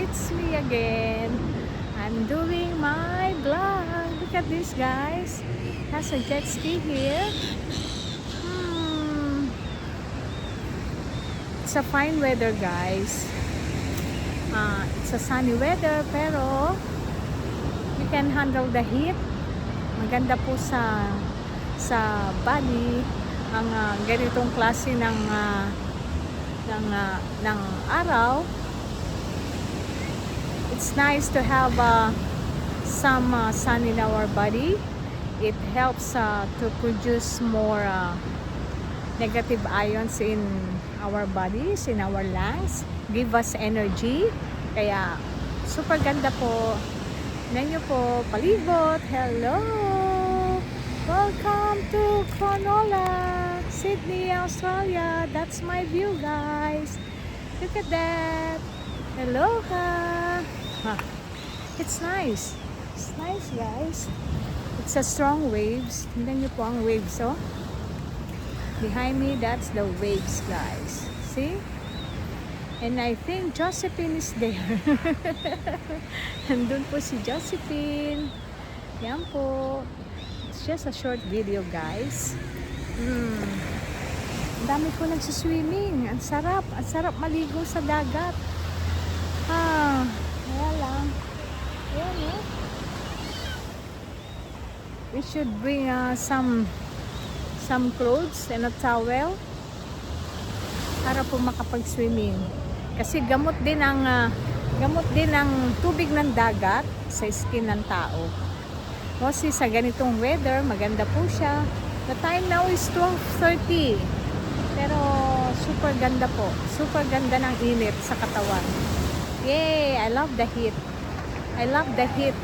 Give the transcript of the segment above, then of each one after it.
it's me again. I'm doing my vlog. Look at this, guys. Has a jet ski here. It's a fine weather, guys. It's a sunny weather, pero you can handle the heat. Maganda po sa body ang ganitong klase ng araw. It's nice to have some sun in our body. It helps to produce more negative ions in our bodies, in our lungs, give us energy. Kaya super ganda po. Tignan nyo po, palibot. Hello! Welcome to Cronulla, Sydney, Australia. That's my view, guys. Look at that. Hello, it's nice. It's nice, guys. It's a strong waves. Tignan nyo po ang waves, oh. Behind me, that's the waves, guys. See? And I think Josephine is there. Nandun po si Josephine. Yan po. It's just a short video, guys. Ang dami po nagsiswimming. Ang sarap. Ang sarap maligo sa dagat. Kaya lang. Ayan, eh. We should bring some clothes and a towel para po makapag-swimming. Kasi gamot din ang tubig ng dagat sa skin ng tao. Kasi sa ganitong weather, maganda po siya. The time now is 12:30. Pero super ganda po. Super ganda ng init sa katawan. Yay! I love the heat. I love the heat.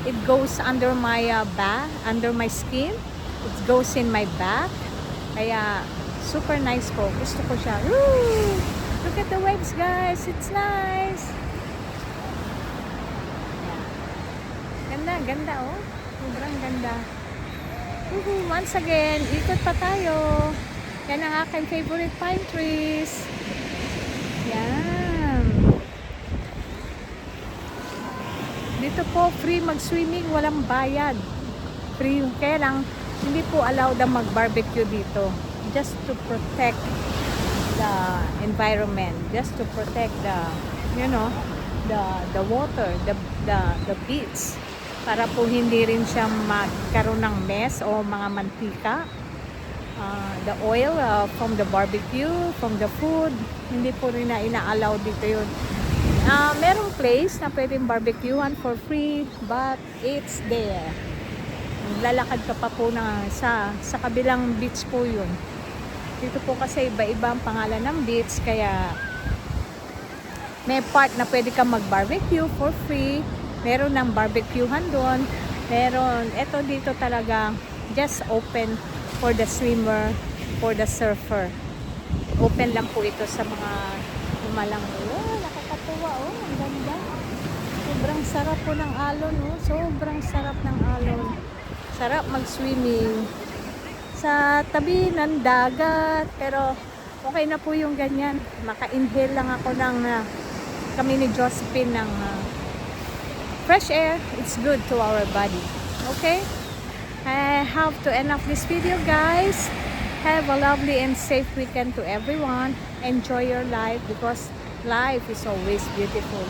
It goes under my back, under my skin. It goes in my back. Kaya super nice po. Gusto ko siya. Woo! Look at the waves, guys. It's nice. Ganda, ganda, oh. Sobrang ganda. Woohoo! Once again, ikot pa tayo. Yan ang aking favorite pine trees. Yan. Dito po, free mag-swimming, walang bayad. Free, kaya lang, hindi po allowed ang mag-barbecue dito. Just to protect the environment. Just to protect the, you know, the water, the beach. Para po hindi rin siya magkaroon ng mess o mga mantika. The oil from the barbecue, from the food, hindi po rin na ina-allow dito yun. Merong place na pwedeng barbecuehan for free, but it's there. Lalakad ka pa po sa kabilang beach po yun. Dito po kasi iba-iba ang pangalan ng beach, kaya may part na pwede ka mag-barbecue for free. Meron ng barbecuehan doon. Meron, eto dito talaga, just open for the swimmer, for the surfer. Open lang po ito sa mga humalang. Oh, nakakatuwa, oh, ang ganda. Sobrang sarap po ng alon, oh. Sobrang sarap ng alon. Sarap mag-swimming sa tabi ng dagat. Pero okay na po yung ganyan. Maka-inhale lang ako ng kami ni Josephine ng fresh air. It's good to our body. Okay? I have to end up this video, guys. Have a lovely and safe weekend to everyone. Enjoy your life, because life is always beautiful.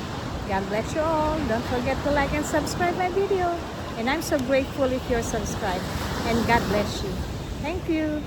God bless you all. Don't forget to like and subscribe my video. And I'm so grateful if you're subscribed. And God bless you. Thank you.